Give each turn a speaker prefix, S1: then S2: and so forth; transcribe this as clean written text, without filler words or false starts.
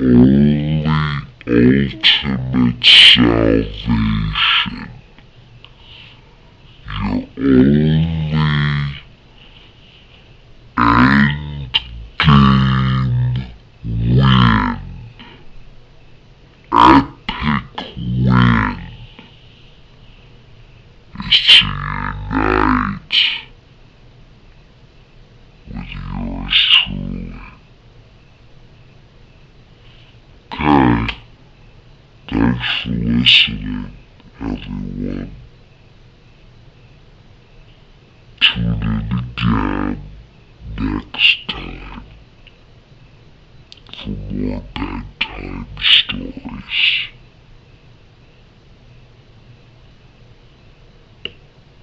S1: only ultimate salvation. Your only end game win. Epic win is to unite with yours truly. Okay, thanks for listening, everyone. Tune in again next time.